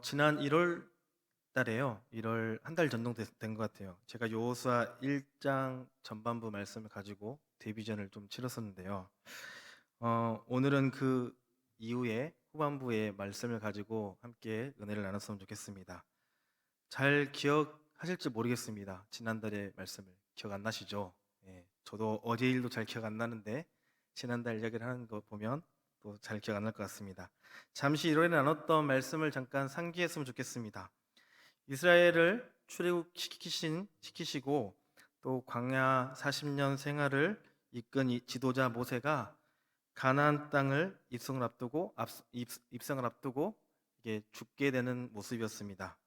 지난 1월 달에요. 1월 한 달 정도 된 것 같아요. 제가 여호수아 1장 전반부 말씀을 가지고 데뷔전을 좀 치렀었는데요. 오늘은 그 이후에 후반부의 말씀을 가지고 함께 은혜를 나눴으면 좋겠습니다. 잘 기억하실지 모르겠습니다. 지난달의 말씀을 기억 안 나시죠? 예, 저도 어제 일도 잘 기억 안 나는데 지난달 이야기를 하는 거 보면 또 잘 기억 안 날 것 같습니다. 잠시 1월에 나눴던 말씀을 잠깐 상기했으면 좋겠습니다. 이스라엘을 출애굽시키시고 또 광야 40년 생활을 이끈 지도자 모세가 가나안 땅을 입성을 앞두고 이게 죽게 되는 모습이었습니다.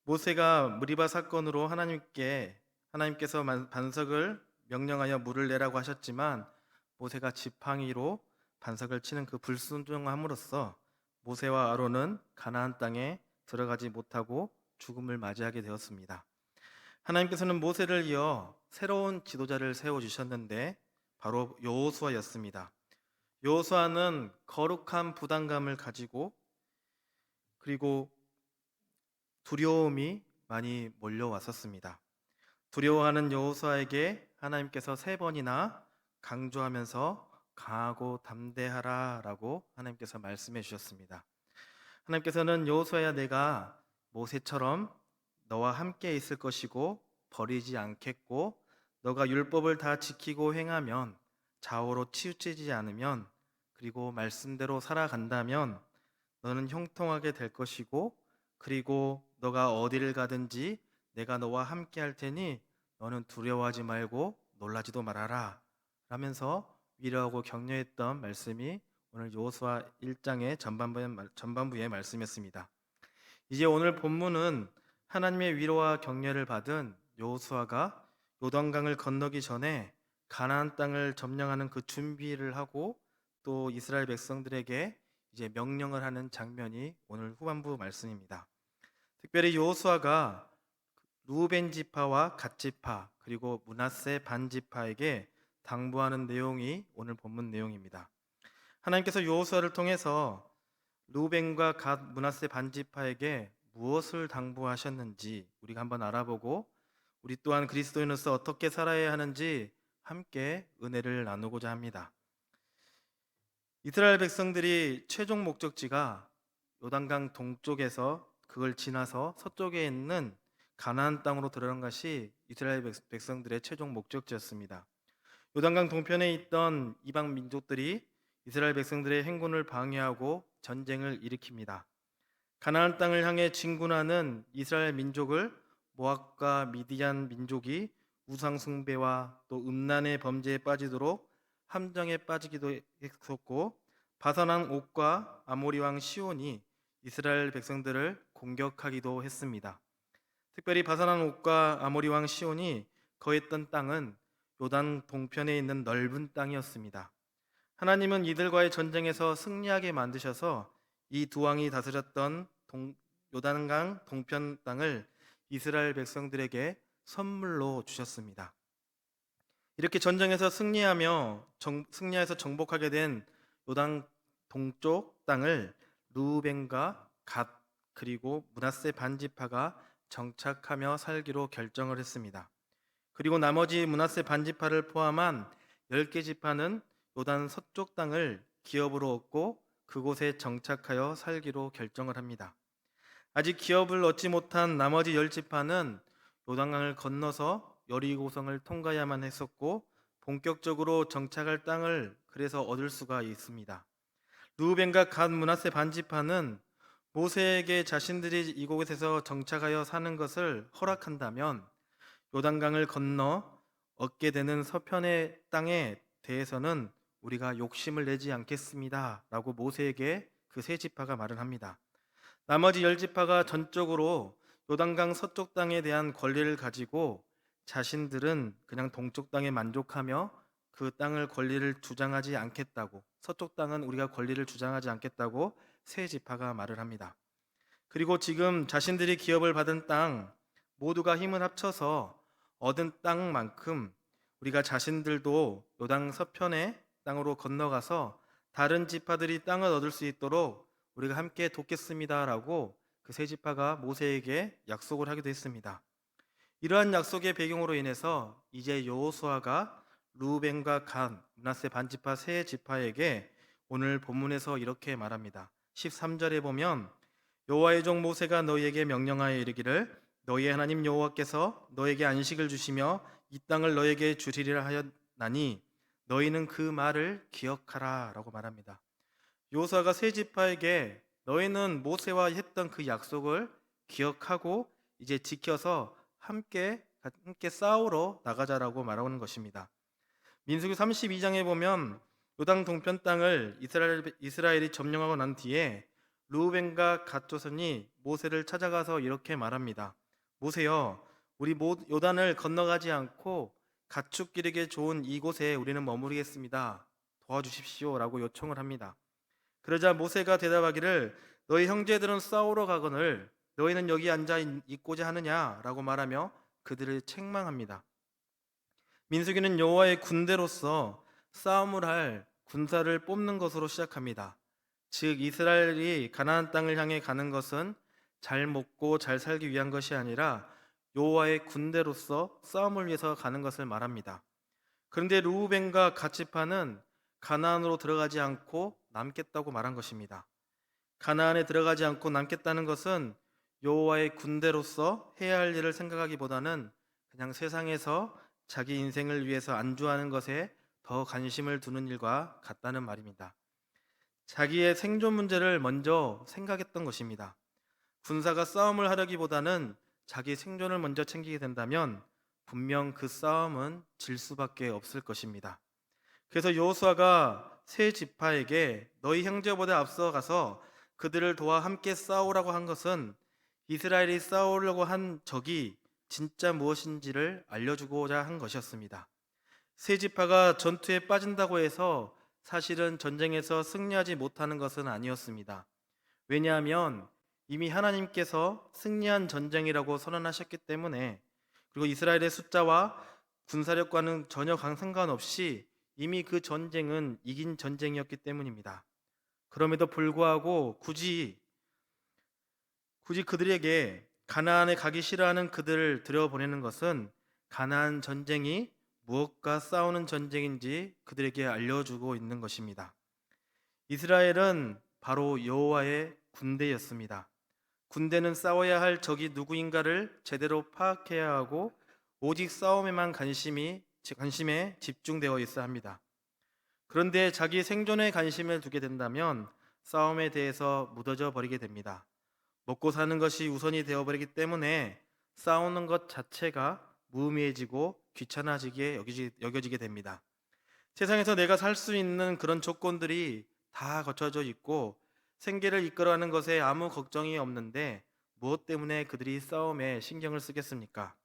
모세가 무리바 사건으로 하나님께서 반석을 명령하여 물을 내라고 하셨지만 모세가 지팡이로 반석을 치는 그 불순종함으로써 모세와 아론은 가나안 땅에 들어가지 못하고 죽음을 맞이하게 되었습니다. 하나님께서는 모세를 이어 새로운 지도자를 세워 주셨는데 바로 여호수아였습니다. 여호수아는 거룩한 부담감을 가지고 그리고 두려움이 많이 몰려왔었습니다. 두려워하는 여호수아에게 하나님께서 3번이나 강조하면서 강하고 담대하라라고 하나님께서 말씀해 주셨습니다. 하나님께서는 여호수아야, 내가 모세처럼 너와 함께 있을 것이고 버리지 않겠고, 너가 율법을 다 지키고 행하면, 좌우로 치우치지 않으면, 그리고 말씀대로 살아간다면 너는 형통하게 될 것이고, 그리고 너가 어디를 가든지 내가 너와 함께 할 테니 너는 두려워하지 말고 놀라지도 말아라 라면서 위로하고 격려했던 말씀이 오늘 여호수아 1장의 전반부의 말씀이었습니다. 이제 오늘 본문은 하나님의 위로와 격려를 받은 여호수아가 요단강을 건너기 전에 가나안 땅을 점령하는 그 준비를 하고 또 이스라엘 백성들에게 이제 명령을 하는 장면이 오늘 후반부 말씀입니다. 특별히 여호수아가 루벤 지파와 갓 지파 그리고 므낫세 반 지파에게 당부하는 내용이 오늘 본문 내용입니다. 하나님께서 여호수아를 통해서 루벤과 갓 므낫세 반 지파에게 무엇을 당부하셨는지 우리가 한번 알아보고 우리 또한 그리스도인으로서 어떻게 살아야 하는지 함께 은혜를 나누고자 합니다. 이스라엘 백성들이 최종 목적지가 요단강 동쪽에서 그걸 지나서 서쪽에 있는 가나안 땅으로 들어간 것이 이스라엘 백성들의 최종 목적지였습니다. 요단강 동편에 있던 이방 민족들이 이스라엘 백성들의 행군을 방해하고 전쟁을 일으킵니다. 가나안 땅을 향해 진군하는 이스라엘 민족을 모압과 미디안 민족이 우상 숭배와 또 음란의 범죄에 빠지도록 함정에 빠지기도 했었고, 바산왕 옥과 아모리 왕 시온이 이스라엘 백성들을 공격하기도 했습니다. 특별히 바산왕 옥과 아모리 왕 시온이 거했던 땅은 요단 동편에 있는 넓은 땅이었습니다. 하나님은 이들과의 전쟁에서 승리하게 만드셔서 이 두 왕이 다스렸던 요단강 동편 땅을 이스라엘 백성들에게 선물로 주셨습니다. 이렇게 전쟁에서 승리해서 정복하게 된 요단 동쪽 땅을 루벤과 갓 그리고 므낫세 반지파가 정착하며 살기로 결정을 했습니다. 그리고 나머지 므낫세 반지파를 포함한 10개 지파는 요단 서쪽 땅을 기업으로 얻고 그곳에 정착하여 살기로 결정을 합니다. 아직 기업을 얻지 못한 나머지 10지파는 요단강을 건너서 여리고성을 통과해야만 했었고 본격적으로 정착할 땅을 그래서 얻을 수가 있습니다. 루벤과 갓 므낫세 반지파는 모세에게 자신들이 이곳에서 정착하여 사는 것을 허락한다면 요단강을 건너 얻게 되는 서편의 땅에 대해서는 우리가 욕심을 내지 않겠습니다 라고 모세에게 그 세 지파가 말을 합니다. 나머지 10지파가 전적으로 요단강 서쪽 땅에 대한 권리를 가지고 자신들은 그냥 동쪽 땅에 만족하며 그 땅을 권리를 주장하지 않겠다고, 서쪽 땅은 우리가 권리를 주장하지 않겠다고 세 지파가 말을 합니다. 그리고 지금 자신들이 기업을 받은 땅 모두가 힘을 합쳐서 얻은 땅만큼 우리가 자신들도 요단 서편의 땅으로 건너가서 다른 지파들이 땅을 얻을 수 있도록 우리가 함께 돕겠습니다라고 그 세 지파가 모세에게 약속을 하기도 했습니다. 이러한 약속의 배경으로 인해서 이제 여호수아가 루벤과 간, 므낫세 반지파 세 지파에게 오늘 본문에서 이렇게 말합니다. 13절에 보면 여호와의 종 모세가 너희에게 명령하여 이르기를 너희의 하나님 여호와께서 너희에게 안식을 주시며 이 땅을 너희에게 주리라 하였나니 너희는 그 말을 기억하라라고 말합니다. 여호수아가 세 지파에게 너희는 모세와 했던 그 약속을 기억하고 이제 지켜서 함께 싸우러 나가자라고 말하는 것입니다. 민수기 32장에 보면 요단 동편 땅을 이스라엘이 점령하고 난 뒤에 르우벤과 갓 조선이 모세를 찾아가서 이렇게 말합니다. 모세여, 우리 요단을 건너가지 않고 가축 기르기 좋은 이곳에 우리는 머무르겠습니다. 도와주십시오라고 요청을 합니다. 그러자 모세가 대답하기를 너희 형제들은 싸우러 가거늘 너희는 여기 앉아 있고자 하느냐라고 말하며 그들을 책망합니다. 민수기는 여호와의 군대로서 싸움을 할 군사를 뽑는 것으로 시작합니다. 즉 이스라엘이 가나안 땅을 향해 가는 것은 잘 먹고 잘 살기 위한 것이 아니라 여호와의 군대로서 싸움을 위해서 가는 것을 말합니다. 그런데 르우벤과 갓 지파는 가나안으로 들어가지 않고 남겠다고 말한 것입니다. 가나안에 들어가지 않고 남겠다는 것은 여호와의 군대로서 해야 할 일을 생각하기보다는 그냥 세상에서 자기 인생을 위해서 안주하는 것에 더 관심을 두는 일과 같다는 말입니다. 자기의 생존 문제를 먼저 생각했던 것입니다. 군사가 싸움을 하려기보다는 자기 생존을 먼저 챙기게 된다면 분명 그 싸움은 질 수밖에 없을 것입니다. 그래서 여호수아가 세 지파에게 너희 형제보다 앞서 가서 그들을 도와 함께 싸우라고 한 것은 이스라엘이 싸우려고 한 적이 진짜 무엇인지를 알려주고자 한 것이었습니다. 세 지파가 전투에 빠진다고 해서 사실은 전쟁에서 승리하지 못하는 것은 아니었습니다. 왜냐하면 이미 하나님께서 승리한 전쟁이라고 선언하셨기 때문에, 그리고 이스라엘의 숫자와 군사력과는 전혀 상관없이 이미 그 전쟁은 이긴 전쟁이었기 때문입니다. 그럼에도 불구하고 굳이 그들에게 가나안에 가기 싫어하는 그들을 들여보내는 것은 가나안 전쟁이 무엇과 싸우는 전쟁인지 그들에게 알려주고 있는 것입니다. 이스라엘은 바로 여호와의 군대였습니다. 군대는 싸워야 할 적이 누구인가를 제대로 파악해야 하고 오직 싸움에만 관심에 집중되어 있어야 합니다. 그런데 자기 생존에 관심을 두게 된다면 싸움에 대해서 무뎌져 버리게 됩니다. 먹고 사는 것이 우선이 되어버리기 때문에 싸우는 것 자체가 무의미해지고 귀찮아지게 여겨지게 됩니다. 세상에서 내가 살 수 있는 그런 조건들이 다 갖춰져 있고 생계를 이끌어가는 것에 아무 걱정이 없는데 무엇 때문에 그들이 싸움에 신경을 쓰겠습니까?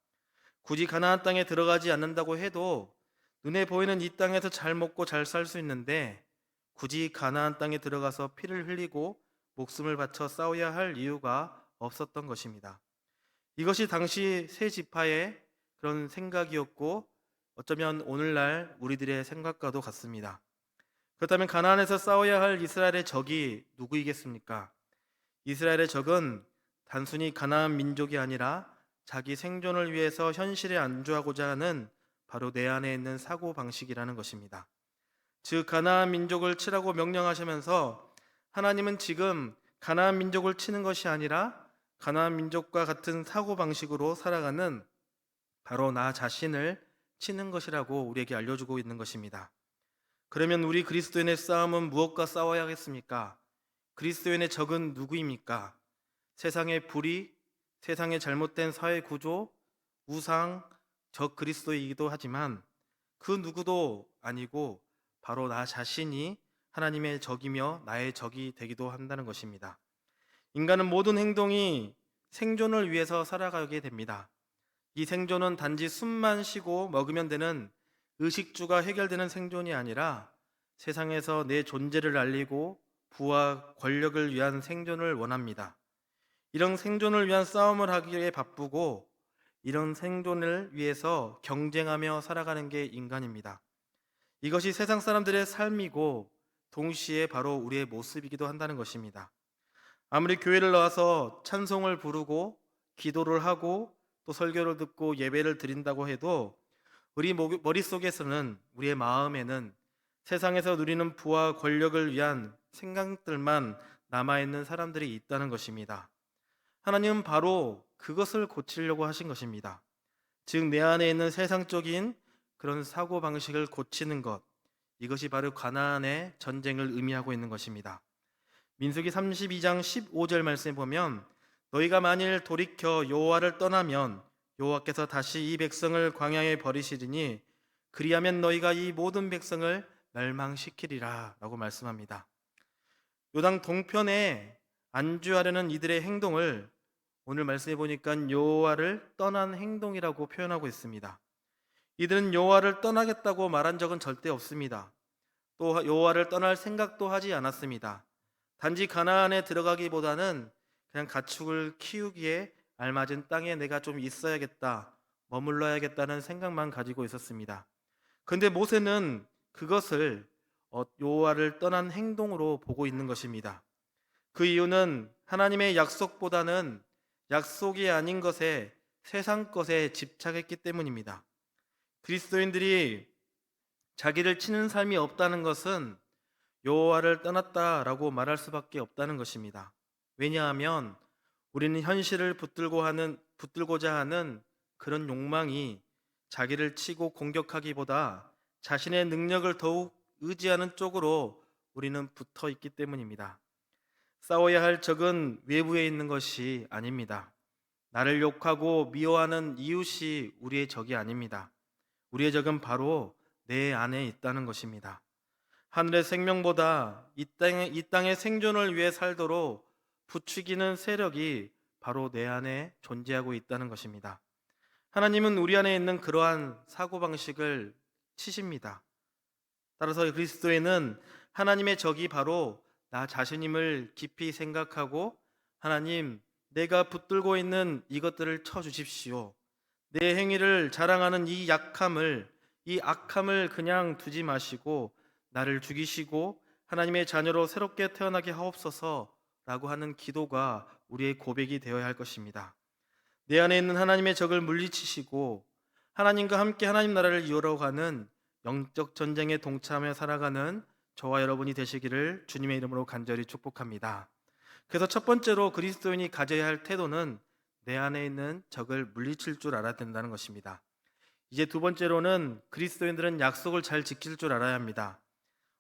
굳이 가나안 땅에 들어가지 않는다고 해도 눈에 보이는 이 땅에서 잘 먹고 잘 살 수 있는데 굳이 가나안 땅에 들어가서 피를 흘리고 목숨을 바쳐 싸워야 할 이유가 없었던 것입니다. 이것이 당시 세 지파의 그런 생각이었고 어쩌면 오늘날 우리들의 생각과도 같습니다. 그렇다면 가나안에서 싸워야 할 이스라엘의 적이 누구이겠습니까? 이스라엘의 적은 단순히 가나안 민족이 아니라 자기 생존을 위해서 현실에 안주하고자 하는 바로 내 안에 있는 사고방식이라는 것입니다. 즉 가나안 민족을 치라고 명령하시면서 하나님은 지금 가나안 민족을 치는 것이 아니라 가나안 민족과 같은 사고방식으로 살아가는 바로 나 자신을 치는 것이라고 우리에게 알려주고 있는 것입니다. 그러면 우리 그리스도인의 싸움은 무엇과 싸워야 하겠습니까? 그리스도인의 적은 누구입니까? 세상의 불의, 세상의 잘못된 사회 구조, 우상, 적 그리스도이기도 하지만 그 누구도 아니고 바로 나 자신이 하나님의 적이며 나의 적이 되기도 한다는 것입니다. 인간은 모든 행동이 생존을 위해서 살아가게 됩니다. 이 생존은 단지 숨만 쉬고 먹으면 되는 의식주가 해결되는 생존이 아니라 세상에서 내 존재를 알리고 부와 권력을 위한 생존을 원합니다. 이런 생존을 위한 싸움을 하기에 바쁘고 이런 생존을 위해서 경쟁하며 살아가는 게 인간입니다. 이것이 세상 사람들의 삶이고 동시에 바로 우리의 모습이기도 한다는 것입니다. 아무리 교회를 나와서 찬송을 부르고 기도를 하고 또 설교를 듣고 예배를 드린다고 해도 우리 머릿속에서는, 우리의 마음에는 세상에서 누리는 부와 권력을 위한 생각들만 남아있는 사람들이 있다는 것입니다. 하나님은 바로 그것을 고치려고 하신 것입니다. 즉, 내 안에 있는 세상적인 그런 사고방식을 고치는 것, 이것이 바로 가나안의 전쟁을 의미하고 있는 것입니다. 민수기 32장 15절 말씀에 보면, 너희가 만일 돌이켜 여호와를 떠나면 여호와께서 다시 이 백성을 광야에 버리시리니 그리하면 너희가 이 모든 백성을 멸망시키리라 라고 말씀합니다. 요당 동편에 안주하려는 이들의 행동을 오늘 말씀해 보니까 여호와를 떠난 행동이라고 표현하고 있습니다. 이들은 여호와를 떠나겠다고 말한 적은 절대 없습니다. 또 여호와를 떠날 생각도 하지 않았습니다. 단지 가나안에 들어가기보다는 그냥 가축을 키우기에 알맞은 땅에 내가 좀 있어야겠다, 머물러야겠다는 생각만 가지고 있었습니다. 그런데 모세는 그것을 여호와를 떠난 행동으로 보고 있는 것입니다. 그 이유는 하나님의 약속보다는 약속이 아닌 것에, 세상 것에 집착했기 때문입니다. 그리스도인들이 자기를 치는 삶이 없다는 것은 여호와를 떠났다라고 말할 수밖에 없다는 것입니다. 왜냐하면 우리는 현실을 붙들고자 하는 그런 욕망이 자기를 치고 공격하기보다 자신의 능력을 더욱 의지하는 쪽으로 우리는 붙어 있기 때문입니다. 싸워야 할 적은 외부에 있는 것이 아닙니다. 나를 욕하고 미워하는 이웃이 우리의 적이 아닙니다. 우리의 적은 바로 내 안에 있다는 것입니다. 하늘의 생명보다 이 땅의 생존을 위해 살도록 부추기는 세력이 바로 내 안에 존재하고 있다는 것입니다. 하나님은 우리 안에 있는 그러한 사고방식을 치십니다. 따라서 그리스도에는 하나님의 적이 바로 나 자신임을 깊이 생각하고, 하나님, 내가 붙들고 있는 이것들을 쳐주십시오. 내 행위를 자랑하는 이 악함을 그냥 두지 마시고 나를 죽이시고 하나님의 자녀로 새롭게 태어나게 하옵소서라고 하는 기도가 우리의 고백이 되어야 할 것입니다. 내 안에 있는 하나님의 적을 물리치시고 하나님과 함께 하나님 나라를 이루어가는 영적 전쟁에 동참해 살아가는 저와 여러분이 되시기를 주님의 이름으로 간절히 축복합니다. 그래서 첫 번째로 그리스도인이 가져야 할 태도는 내 안에 있는 적을 물리칠 줄 알아야 된다는 것입니다. 이제 두 번째로는 그리스도인들은 약속을 잘 지킬 줄 알아야 합니다.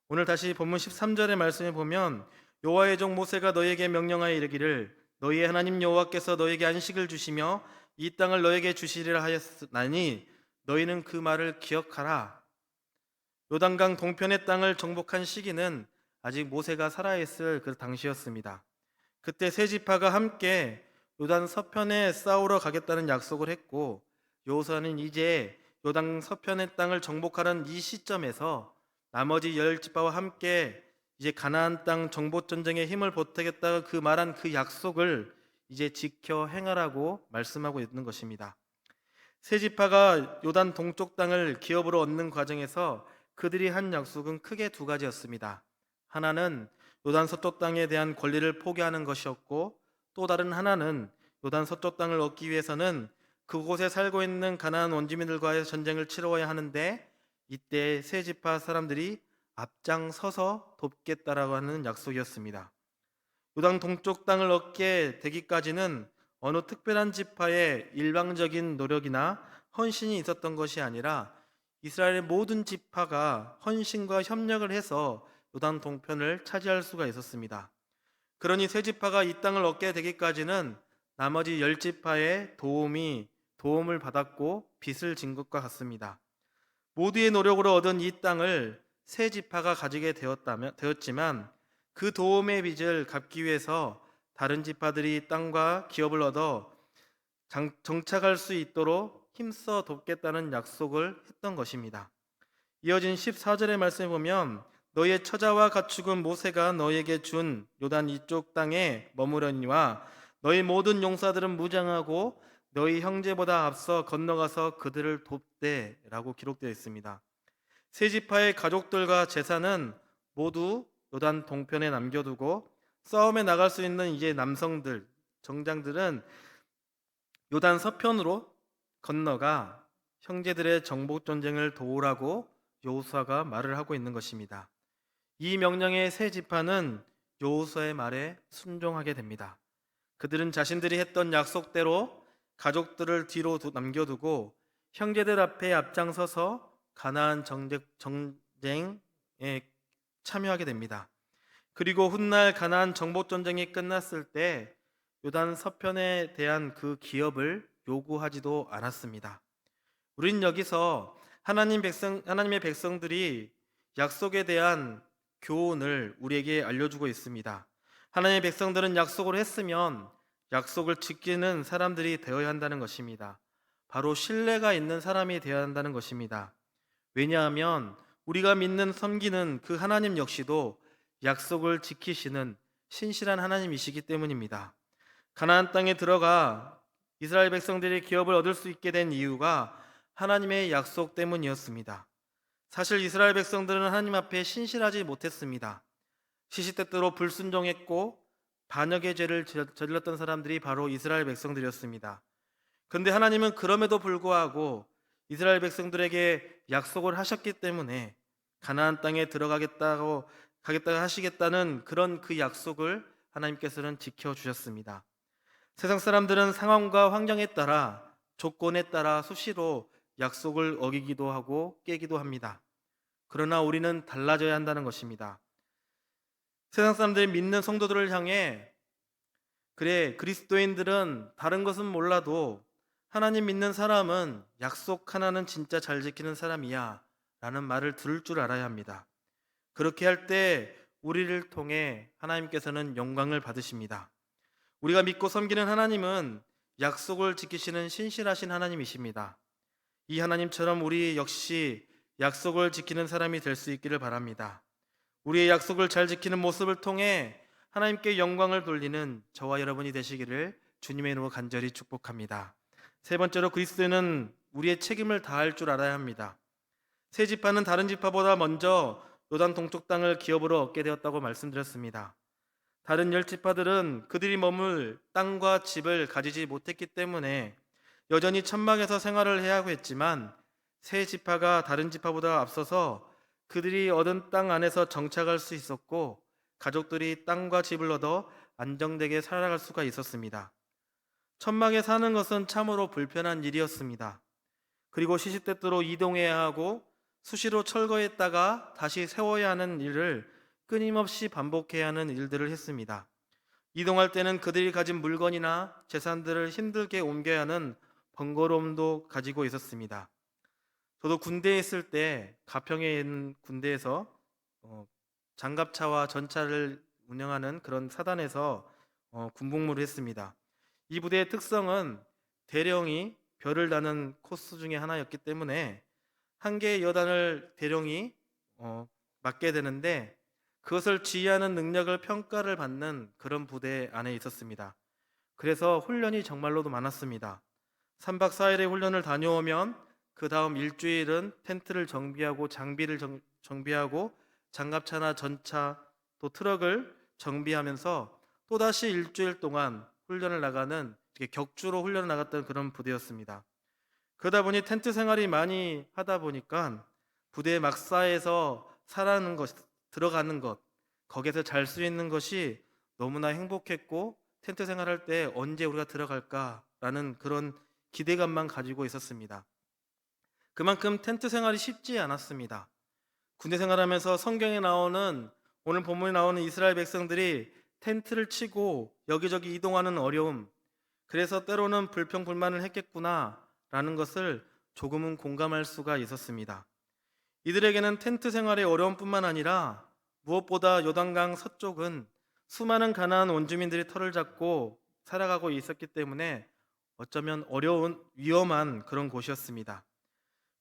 오늘 다시 본문 13절의 말씀에 보면, 여호와의 종 모세가 너희에게 명령하여 이르기를 너희의 하나님 여호와께서 너희에게 안식을 주시며 이 땅을 너희에게 주시리라 하였나니 너희는 그 말을 기억하라. 요단강 동편의 땅을 정복한 시기는 아직 모세가 살아있을 그 당시였습니다. 그때 세 지파가 함께 요단 서편에 싸우러 가겠다는 약속을 했고, 여호수아는 이제 요단 서편의 땅을 정복하는 이 시점에서 나머지 10지파와 함께 이제 가나안 땅 정복 전쟁에 힘을 보태겠다고 그 말한 그 약속을 이제 지켜 행하라고 말씀하고 있는 것입니다. 세 지파가 요단 동쪽 땅을 기업으로 얻는 과정에서 그들이 한 약속은 크게 두 가지였습니다. 하나는 요단 서쪽 땅에 대한 권리를 포기하는 것이었고, 또 다른 하나는 요단 서쪽 땅을 얻기 위해서는 그곳에 살고 있는 가나안 원주민들과의 전쟁을 치러야 하는데, 이때 세 지파 사람들이 앞장서서 돕겠다라고 하는 약속이었습니다. 요단 동쪽 땅을 얻게 되기까지는 어느 특별한 지파의 일방적인 노력이나 헌신이 있었던 것이 아니라 이스라엘의 모든 지파가 헌신과 협력을 해서 요단 동편을 차지할 수가 있었습니다. 그러니 세 지파가 이 땅을 얻게 되기까지는 나머지 10지파의 도움을 받았고 빚을 진 것과 같습니다. 모두의 노력으로 얻은 이 땅을 세 지파가 가지게 되었지만 그 도움의 빚을 갚기 위해서 다른 지파들이 땅과 기업을 얻어 정착할 수 있도록 힘써 돕겠다는 약속을 했던 것입니다. 이어진 14절의 말씀에 보면, 너희의 처자와 가축은 모세가 너희에게 준 요단 이쪽 땅에 머무르니와 너희 모든 용사들은 무장하고 너희 형제보다 앞서 건너가서 그들을 돕되라고 기록되어 있습니다. 세 지파의 가족들과 재산은 모두 요단 동편에 남겨두고 싸움에 나갈 수 있는 이제 남성들, 정장들은 요단 서편으로 건너가 형제들의 정복 전쟁을 도우라고 여호수아가 말을 하고 있는 것입니다. 이 명령의 세 지파는 여호수아의 말에 순종하게 됩니다. 그들은 자신들이 했던 약속대로 가족들을 뒤로 남겨두고 형제들 앞에 앞장서서 가나안 정쟁에 참여하게 됩니다. 그리고 훗날 가나안 정복 전쟁이 끝났을 때 요단 서편에 대한 그 기업을 요구하지도 않았습니다. 우린 여기서 하나님의 백성들이 약속에 대한 교훈을 우리에게 알려주고 있습니다. 하나님의 백성들은 약속을 했으면 약속을 지키는 사람들이 되어야 한다는 것입니다. 바로 신뢰가 있는 사람이 되어야 한다는 것입니다. 왜냐하면 우리가 믿는 섬기는 그 하나님 역시도 약속을 지키시는 신실한 하나님이시기 때문입니다. 가나안 땅에 들어가 이스라엘 백성들이 기업을 얻을 수 있게 된 이유가 하나님의 약속 때문이었습니다. 사실 이스라엘 백성들은 하나님 앞에 신실하지 못했습니다. 시시때때로 불순종했고 반역의 죄를 저질렀던 사람들이 바로 이스라엘 백성들이었습니다. 그런데 하나님은 그럼에도 불구하고 이스라엘 백성들에게 약속을 하셨기 때문에 가나안 땅에 가겠다고 하시겠다는 그런 그 약속을 하나님께서는 지켜주셨습니다. 세상 사람들은 상황과 환경에 따라 조건에 따라 수시로 약속을 어기기도 하고 깨기도 합니다. 그러나 우리는 달라져야 한다는 것입니다. 세상 사람들이 믿는 성도들을 향해 그래, 그리스도인들은 다른 것은 몰라도 하나님 믿는 사람은 약속 하나는 진짜 잘 지키는 사람이야 라는 말을 들을 줄 알아야 합니다. 그렇게 할 때 우리를 통해 하나님께서는 영광을 받으십니다. 우리가 믿고 섬기는 하나님은 약속을 지키시는 신실하신 하나님이십니다. 이 하나님처럼 우리 역시 약속을 지키는 사람이 될 수 있기를 바랍니다. 우리의 약속을 잘 지키는 모습을 통해 하나님께 영광을 돌리는 저와 여러분이 되시기를 주님의 이름으로 간절히 축복합니다. 세 번째로 그리스도는 우리의 책임을 다할 줄 알아야 합니다. 세 지파는 다른 지파보다 먼저 요단 동쪽 땅을 기업으로 얻게 되었다고 말씀드렸습니다. 다른 열 지파들은 그들이 머물 땅과 집을 가지지 못했기 때문에 여전히 천막에서 생활을 해야 하고 했지만 세 지파가 다른 지파보다 앞서서 그들이 얻은 땅 안에서 정착할 수 있었고 가족들이 땅과 집을 얻어 안정되게 살아갈 수가 있었습니다. 천막에 사는 것은 참으로 불편한 일이었습니다. 그리고 시시때때로 이동해야 하고 수시로 철거했다가 다시 세워야 하는 일을 끊임없이 반복해야 하는 일들을 했습니다. 이동할 때는 그들이 가진 물건이나 재산들을 힘들게 옮겨야 하는 번거로움도 가지고 있었습니다. 저도 군대에 있을 때 가평에 있는 군대에서 장갑차와 전차를 운영하는 그런 사단에서 군복무를 했습니다. 이 부대의 특성은 대령이 별을 다는 코스 중에 하나였기 때문에 한 개의 여단을 대령이 맡게 되는데 그것을 지휘하는 능력을 평가를 받는 그런 부대 안에 있었습니다. 그래서 훈련이 정말로도 많았습니다. 3박 4일의 훈련을 다녀오면 그 다음 일주일은 텐트를 정비하고 장비를 정비하고 장갑차나 전차 또 트럭을 정비하면서 또다시 일주일 동안 훈련을 나가는 격주로 훈련을 나갔던 그런 부대였습니다. 그러다 보니 텐트 생활이 많이 하다 보니까 부대 막사에서 살아가는 것, 들어가는 것, 거기에서 잘 수 있는 것이 너무나 행복했고 텐트 생활할 때 언제 우리가 들어갈까라는 그런 기대감만 가지고 있었습니다. 그만큼 텐트 생활이 쉽지 않았습니다. 군대 생활하면서 성경에 나오는 오늘 본문에 나오는 이스라엘 백성들이 텐트를 치고 여기저기 이동하는 어려움, 그래서 때로는 불평불만을 했겠구나 라는 것을 조금은 공감할 수가 있었습니다. 이들에게는 텐트 생활의 어려움뿐만 아니라 무엇보다 요단강 서쪽은 수많은 가나안 원주민들이 터를 잡고 살아가고 있었기 때문에 어쩌면 어려운 위험한 그런 곳이었습니다.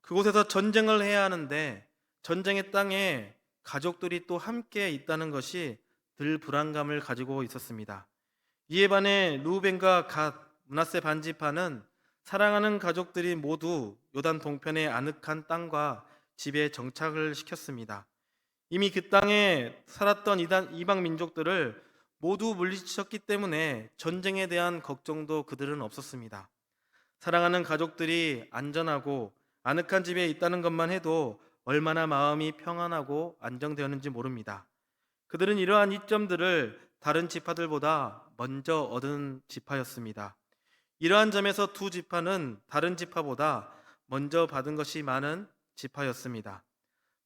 그곳에서 전쟁을 해야 하는데 전쟁의 땅에 가족들이 또 함께 있다는 것이 늘 불안감을 가지고 있었습니다. 이에 반해 루벤과 갓, 므낫세 반지파는 사랑하는 가족들이 모두 요단 동편의 아늑한 땅과 집에 정착을 시켰습니다. 이미 그 땅에 살았던 이방 민족들을 모두 물리쳤기 때문에 전쟁에 대한 걱정도 그들은 없었습니다. 사랑하는 가족들이 안전하고 아늑한 집에 있다는 것만 해도 얼마나 마음이 평안하고 안정되었는지 모릅니다. 그들은 이러한 이점들을 다른 지파들보다 먼저 얻은 지파였습니다. 이러한 점에서 두 지파는 다른 지파보다 먼저 받은 것이 많은 지파였습니다.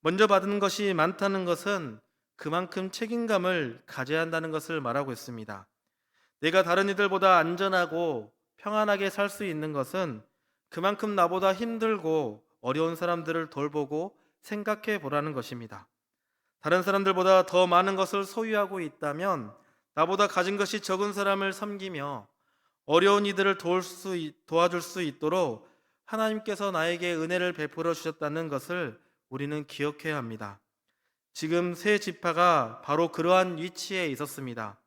먼저 받은 것이 많다는 것은 그만큼 책임감을 가져야 한다는 것을 말하고 있습니다. 내가 다른 이들보다 안전하고 평안하게 살 수 있는 것은 그만큼 나보다 힘들고 어려운 사람들을 돌보고 생각해 보라는 것입니다. 다른 사람들보다 더 많은 것을 소유하고 있다면 나보다 가진 것이 적은 사람을 섬기며 어려운 이들을 도와줄 수 있도록 하나님께서 나에게 은혜를 베풀어 주셨다는 것을 우리는 기억해야 합니다. 지금 세 지파가 바로 그러한 위치에 있었습니다.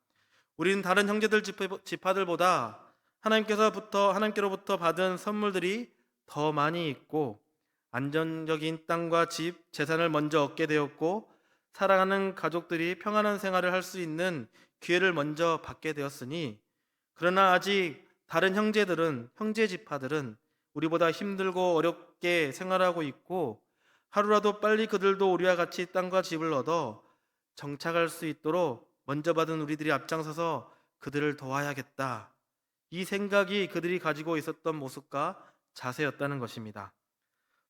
우리는 다른 형제들 지파들보다 하나님께로부터 받은 선물들이 더 많이 있고 안정적인 땅과 집, 재산을 먼저 얻게 되었고 사랑하는 가족들이 평안한 생활을 할 수 있는 기회를 먼저 받게 되었으니 그러나 아직 다른 형제 지파들은 우리보다 힘들고 어렵게 생활하고 있고 하루라도 빨리 그들도 우리와 같이 땅과 집을 얻어 정착할 수 있도록 먼저 받은 우리들이 앞장서서 그들을 도와야겠다. 이 생각이 그들이 가지고 있었던 모습과 자세였다는 것입니다.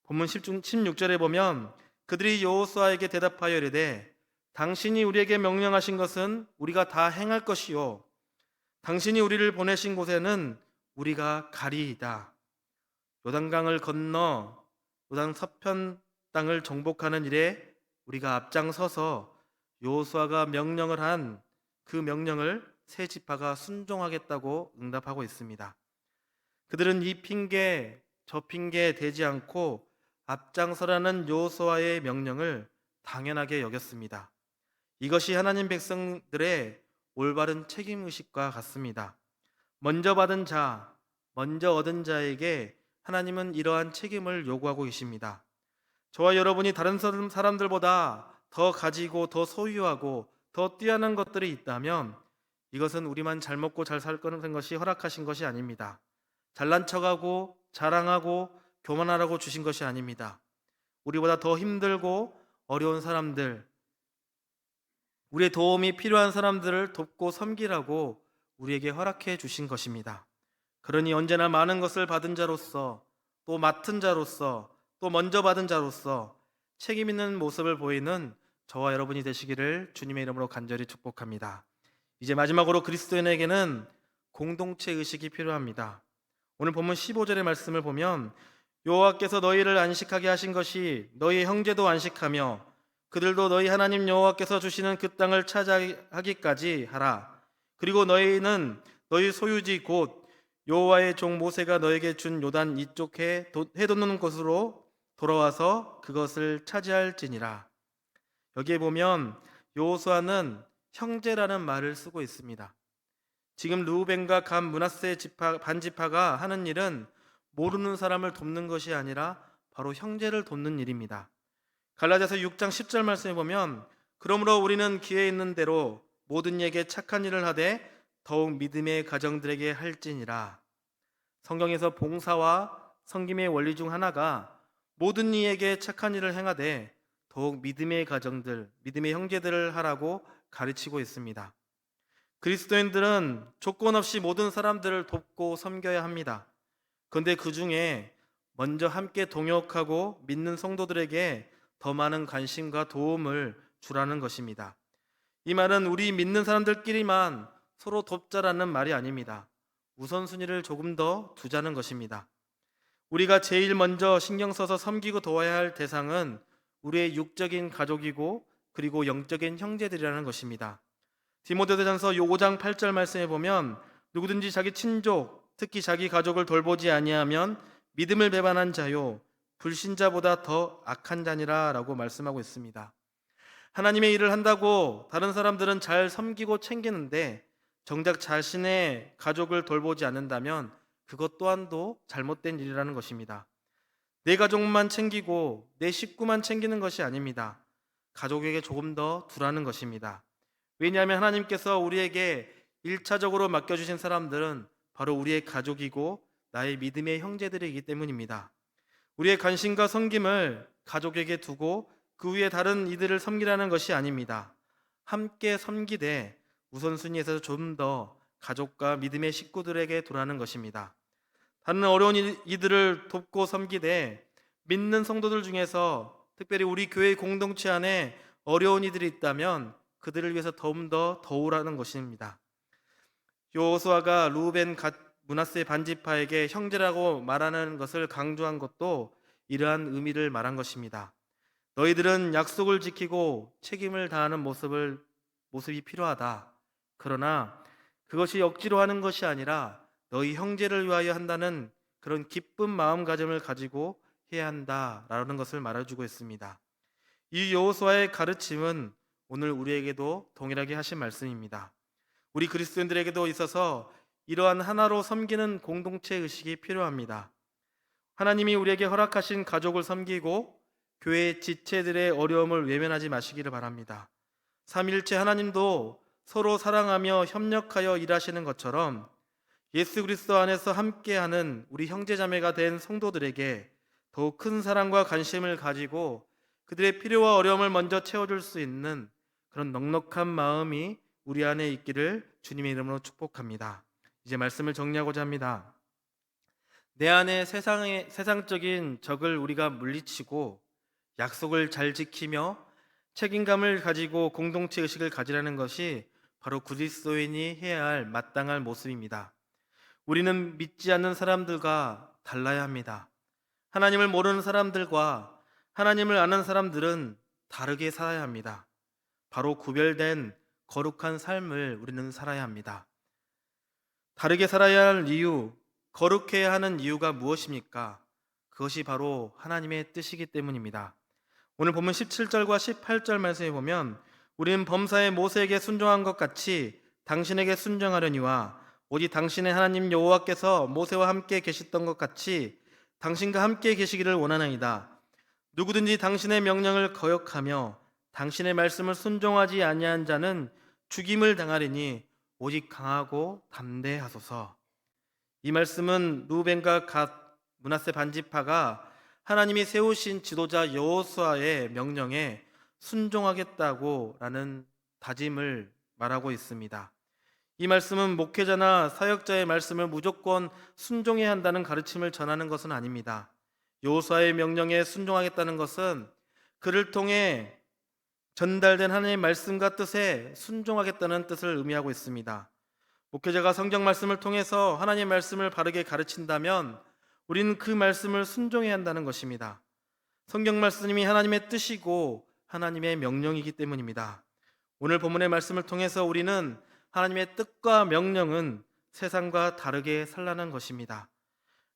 본문 16절에 보면 그들이 여호수아에게 대답하여 이르되 당신이 우리에게 명령하신 것은 우리가 다 행할 것이요 당신이 우리를 보내신 곳에는 우리가 가리이다. 요단강을 건너 요단 서편 땅을 정복하는 일에 우리가 앞장서서 여호수아가 명령을 한 그 명령을 세 지파가 순종하겠다고 응답하고 있습니다. 그들은 이 핑계 저 핑계 대지 않고 앞장서라는 여호수아의 명령을 당연하게 여겼습니다. 이것이 하나님 백성들의 올바른 책임 의식과 같습니다. 먼저 받은 자, 먼저 얻은 자에게 하나님은 이러한 책임을 요구하고 계십니다. 저와 여러분이 다른 사람들보다 더 가지고 더 소유하고 더 뛰어난 것들이 있다면 이것은 우리만 잘 먹고 잘 살 거는 것이 허락하신 것이 아닙니다. 잘난 척하고 자랑하고 교만하라고 주신 것이 아닙니다. 우리보다 더 힘들고 어려운 사람들, 우리의 도움이 필요한 사람들을 돕고 섬기라고 우리에게 허락해 주신 것입니다. 그러니 언제나 많은 것을 받은 자로서 또 맡은 자로서 또 먼저 받은 자로서 책임 있는 모습을 보이는 저와 여러분이 되시기를 주님의 이름으로 간절히 축복합니다. 이제 마지막으로 그리스도인에게는 공동체 의식이 필요합니다. 오늘 본문 15절의 말씀을 보면 여호와께서 너희를 안식하게 하신 것이 너희 형제도 안식하며 그들도 너희 하나님 여호와께서 주시는 그 땅을 차지하기까지 하라. 그리고 너희는 너희 소유지 곧 여호와의 종 모세가 너에게 준 요단 이쪽 해돋는 곳으로 돌아와서 그것을 차지할지니라. 여기에 보면 여호수아는 형제라는 말을 쓰고 있습니다. 지금 르우벤과 갓 므낫세 반지파가 하는 일은 모르는 사람을 돕는 것이 아니라 바로 형제를 돕는 일입니다. 갈라디아서 6장 10절 말씀에 보면 그러므로 우리는 기회 있는 대로 모든 이에게 착한 일을 하되 더욱 믿음의 가정들에게 할지니라. 성경에서 봉사와 섬김의 원리 중 하나가 모든 이에게 착한 일을 행하되 더욱 믿음의 가정들, 믿음의 형제들을 하라고 가르치고 있습니다. 그리스도인들은 조건 없이 모든 사람들을 돕고 섬겨야 합니다. 그런데 그 중에 먼저 함께 동역하고 믿는 성도들에게 더 많은 관심과 도움을 주라는 것입니다. 이 말은 우리 믿는 사람들끼리만 서로 돕자라는 말이 아닙니다. 우선순위를 조금 더 두자는 것입니다. 우리가 제일 먼저 신경 써서 섬기고 도와야 할 대상은 우리의 육적인 가족이고 그리고 영적인 형제들이라는 것입니다. 디모데전서 5장 8절 말씀에 보면 누구든지 자기 친족 특히 자기 가족을 돌보지 아니하면 믿음을 배반한 자요 불신자보다 더 악한 자니라 라고 말씀하고 있습니다. 하나님의 일을 한다고 다른 사람들은 잘 섬기고 챙기는데 정작 자신의 가족을 돌보지 않는다면 그것 또한도 잘못된 일이라는 것입니다. 내 가족만 챙기고 내 식구만 챙기는 것이 아닙니다. 가족에게 조금 더 두라는 것입니다. 왜냐하면 하나님께서 우리에게 1차적으로 맡겨주신 사람들은 바로 우리의 가족이고 나의 믿음의 형제들이기 때문입니다. 우리의 관심과 섬김을 가족에게 두고 그 위에 다른 이들을 섬기라는 것이 아닙니다. 함께 섬기되 우선순위에서 좀 더 가족과 믿음의 식구들에게 두라는 것입니다. 다른 어려운 이들을 돕고 섬기되 믿는 성도들 중에서 특별히 우리 교회 공동체 안에 어려운 이들이 있다면 그들을 위해서 더 도우라는 것입니다. 여호수아가 루벤 갓 므낫세 반지파에게 형제라고 말하는 것을 강조한 것도 이러한 의미를 말한 것입니다. 너희들은 약속을 지키고 책임을 다하는 모습이 필요하다. 그러나 그것이 억지로 하는 것이 아니라 너희 형제를 위하여 한다는 그런 기쁜 마음가짐을 가지고 해야 한다라는 것을 말해주고 있습니다. 이 여호수아의 가르침은 오늘 우리에게도 동일하게 하신 말씀입니다. 우리 그리스도인들에게도 있어서 이러한 하나로 섬기는 공동체 의식이 필요합니다. 하나님이 우리에게 허락하신 가족을 섬기고 교회 지체들의 어려움을 외면하지 마시기를 바랍니다. 삼위일체 하나님도 서로 사랑하며 협력하여 일하시는 것처럼 예수 그리스도 안에서 함께하는 우리 형제자매가 된 성도들에게 더욱 큰 사랑과 관심을 가지고 그들의 필요와 어려움을 먼저 채워줄 수 있는 그런 넉넉한 마음이 우리 안에 있기를 주님의 이름으로 축복합니다. 이제 말씀을 정리하고자 합니다. 내 안에 세상적인 적을 우리가 물리치고 약속을 잘 지키며 책임감을 가지고 공동체 의식을 가지라는 것이 바로 그리스도인이 해야 할 마땅할 모습입니다. 우리는 믿지 않는 사람들과 달라야 합니다. 하나님을 모르는 사람들과 하나님을 아는 사람들은 다르게 살아야 합니다. 바로 구별된 거룩한 삶을 우리는 살아야 합니다. 다르게 살아야 할 이유, 거룩해야 하는 이유가 무엇입니까? 그것이 바로 하나님의 뜻이기 때문입니다. 오늘 본문 17절과 18절 말씀에 보면 우리는 범사의 모세에게 순종한 것 같이 당신에게 순종하려니와 오직 당신의 하나님 여호와께서 모세와 함께 계셨던 것 같이 당신과 함께 계시기를 원하나이다. 누구든지 당신의 명령을 거역하며 당신의 말씀을 순종하지 아니한 자는 죽임을 당하리니 오직 강하고 담대하소서. 이 말씀은 루벤과 갓 므낫세 반지파가 하나님이 세우신 지도자 여호수아의 명령에 순종하겠다고 라는 다짐을 말하고 있습니다. 이 말씀은 목회자나 사역자의 말씀을 무조건 순종해야 한다는 가르침을 전하는 것은 아닙니다. 여호수아의 명령에 순종하겠다는 것은 그를 통해 전달된 하나님의 말씀과 뜻에 순종하겠다는 뜻을 의미하고 있습니다. 목회자가 성경 말씀을 통해서 하나님의 말씀을 바르게 가르친다면 우리는 그 말씀을 순종해야 한다는 것입니다. 성경 말씀이 하나님의 뜻이고 하나님의 명령이기 때문입니다. 오늘 본문의 말씀을 통해서 우리는 하나님의 뜻과 명령은 세상과 다르게 살라는 것입니다.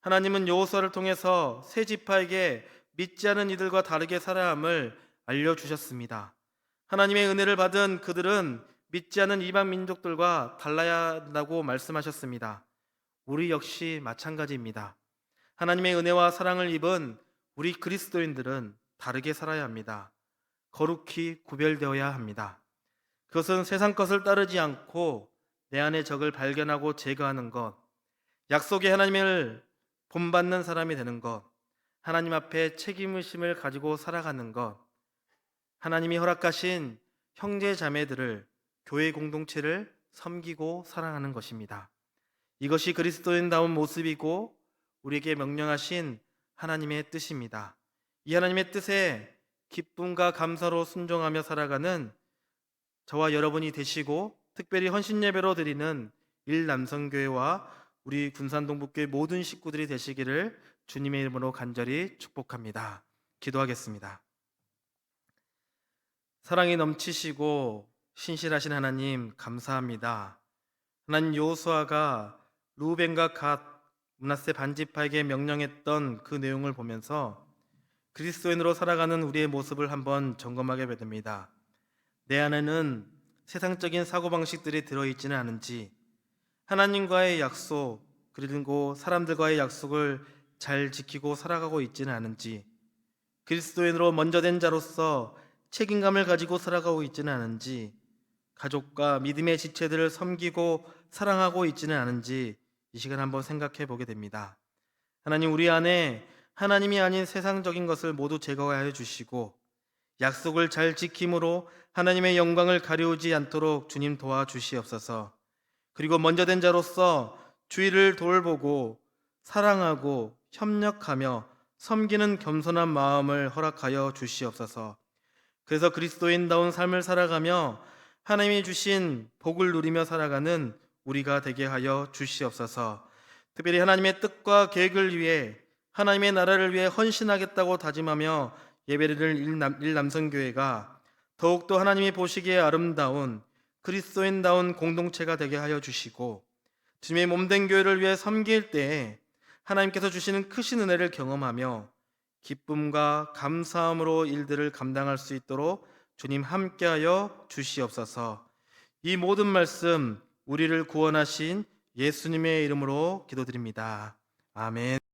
하나님은 여호수아를 통해서 세 지파에게 믿지 않은 이들과 다르게 살아야 함을 알려주셨습니다. 하나님의 은혜를 받은 그들은 믿지 않은 이방 민족들과 달라야 한다고 말씀하셨습니다. 우리 역시 마찬가지입니다. 하나님의 은혜와 사랑을 입은 우리 그리스도인들은 다르게 살아야 합니다. 거룩히 구별되어야 합니다. 그것은 세상 것을 따르지 않고 내 안의 적을 발견하고 제거하는 것, 약속의 하나님을 본받는 사람이 되는 것, 하나님 앞에 책임의식을 가지고 살아가는 것, 하나님이 허락하신 형제 자매들을 교회 공동체를 섬기고 사랑하는 것입니다. 이것이 그리스도인다운 모습이고 우리에게 명령하신 하나님의 뜻입니다. 이 하나님의 뜻에 기쁨과 감사로 순종하며 살아가는 저와 여러분이 되시고 특별히 헌신 예배로 드리는 일남성교회와 우리 군산동북교회 모든 식구들이 되시기를 주님의 이름으로 간절히 축복합니다. 기도하겠습니다. 사랑이 넘치시고 신실하신 하나님 감사합니다. 하나님 여호수아가 루벤과 갓 므낫세 반지파에게 명령했던 그 내용을 보면서 그리스도인으로 살아가는 우리의 모습을 한번 점검하게 됩니다. 내 안에는 세상적인 사고방식들이 들어있지는 않은지, 하나님과의 약속 그리고 사람들과의 약속을 잘 지키고 살아가고 있지는 않은지, 그리스도인으로 먼저 된 자로서 책임감을 가지고 살아가고 있지는 않은지, 가족과 믿음의 지체들을 섬기고 사랑하고 있지는 않은지 이 시간 한번 생각해 보게 됩니다. 하나님, 우리 안에 하나님이 아닌 세상적인 것을 모두 제거하여 주시고 약속을 잘 지킴으로 하나님의 영광을 가리우지 않도록 주님 도와주시옵소서. 그리고 먼저 된 자로서 주의를 돌보고 사랑하고 협력하며 섬기는 겸손한 마음을 허락하여 주시옵소서. 그래서 그리스도인다운 삶을 살아가며 하나님이 주신 복을 누리며 살아가는 우리가 되게 하여 주시옵소서. 특별히 하나님의 뜻과 계획을 위해 하나님의 나라를 위해 헌신하겠다고 다짐하며 예배를 일남성교회가 더욱더 하나님이 보시기에 아름다운 그리스도인다운 공동체가 되게 하여 주시고 주님의 몸된 교회를 위해 섬길 때에 하나님께서 주시는 크신 은혜를 경험하며 기쁨과 감사함으로 일들을 감당할 수 있도록 주님 함께하여 주시옵소서. 이 모든 말씀 우리를 구원하신 예수님의 이름으로 기도드립니다. 아멘.